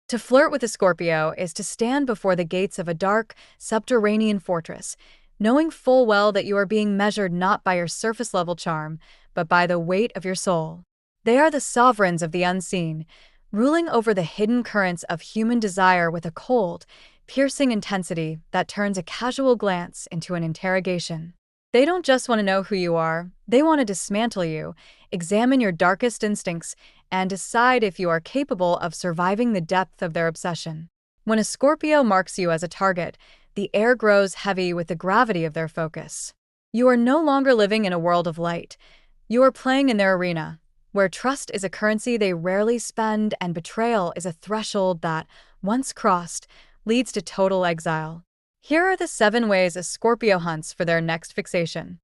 To flirt with a Scorpio is to stand before the gates of a dark, subterranean fortress, knowing full well that you are being measured not by your surface-level charm, but by the weight of your soul. They are the sovereigns of the unseen, ruling over the hidden currents of human desire with a cold, piercing intensity that turns a casual glance into an interrogation. They don't just want to know who you are, they want to dismantle you, examine your darkest instincts, and decide if you are capable of surviving the depth of their obsession. When a Scorpio marks you as a target, the air grows heavy with the gravity of their focus. You are no longer living in a world of light. You are playing in their arena, where trust is a currency they rarely spend and betrayal is a threshold that, once crossed, leads to total exile. Here are the 7 ways a Scorpio hunts for their next fixation.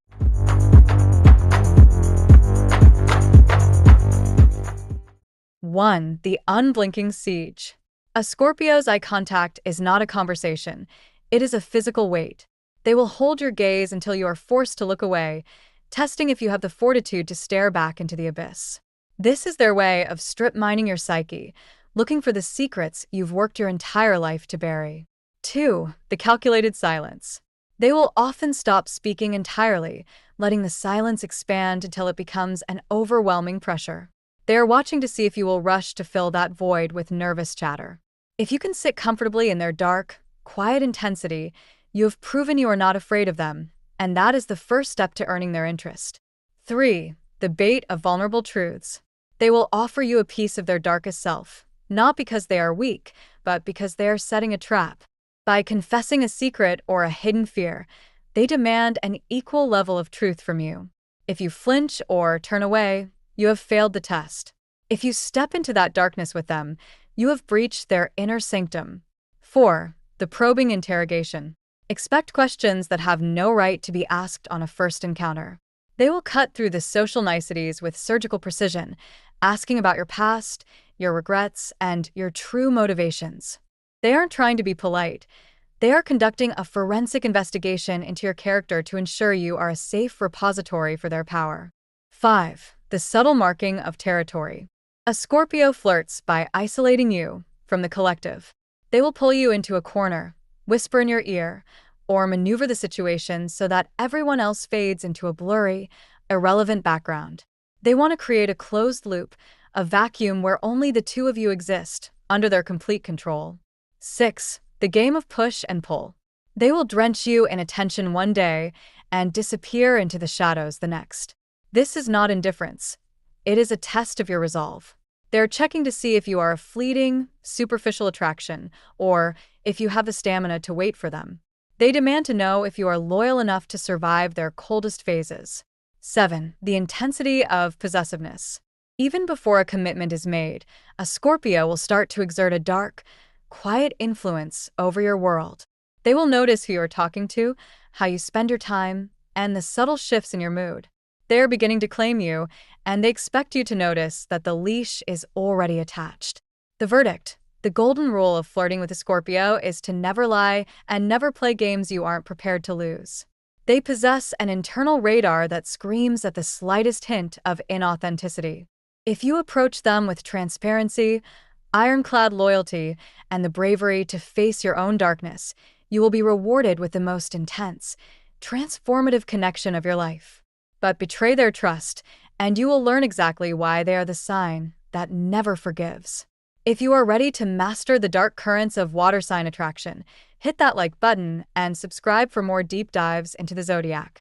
1. The unblinking siege. A Scorpio's eye contact is not a conversation, it is a physical weight. They will hold your gaze until you are forced to look away, testing if you have the fortitude to stare back into the abyss. This is their way of strip-mining your psyche, looking for the secrets you've worked your entire life to bury. 2. The calculated silence. They will often stop speaking entirely, letting the silence expand until it becomes an overwhelming pressure. They are watching to see if you will rush to fill that void with nervous chatter. If you can sit comfortably in their dark, quiet intensity, you have proven you are not afraid of them, and that is the first step to earning their interest. 3. The bait of vulnerable truths. They will offer you a piece of their darkest self, not because they are weak, but because they are setting a trap. By confessing a secret or a hidden fear, they demand an equal level of truth from you. If you flinch or turn away, you have failed the test. If you step into that darkness with them, you have breached their inner sanctum. 4. The probing interrogation. Expect questions that have no right to be asked on a first encounter. They will cut through the social niceties with surgical precision, asking about your past, your regrets, and your true motivations. They aren't trying to be polite. They are conducting a forensic investigation into your character to ensure you are a safe repository for their power. 5. The subtle marking of territory. A Scorpio flirts by isolating you from the collective. They will pull you into a corner, whisper in your ear, or maneuver the situation so that everyone else fades into a blurry, irrelevant background. They want to create a closed loop, a vacuum where only the two of you exist, under their complete control. 6. The game of push and pull. They will drench you in attention one day and disappear into the shadows the next. This is not indifference. It is a test of your resolve. They're checking to see if you are a fleeting, superficial attraction, or if you have the stamina to wait for them. They demand to know if you are loyal enough to survive their coldest phases. 7. The intensity of possessiveness. Even before a commitment is made, a Scorpio will start to exert a dark, quiet influence over your world. They will notice who you are talking to, how you spend your time, and the subtle shifts in your mood. They are beginning to claim you, and they expect you to notice that the leash is already attached. The verdict. The golden rule of flirting with a Scorpio is to never lie and never play games you aren't prepared to lose. They possess an internal radar that screams at the slightest hint of inauthenticity. If you approach them with transparency, ironclad loyalty, and the bravery to face your own darkness, you will be rewarded with the most intense, transformative connection of your life. But betray their trust, and you will learn exactly why they are the sign that never forgives. If you are ready to master the dark currents of water sign attraction, hit that like button and subscribe for more deep dives into the Zodiac.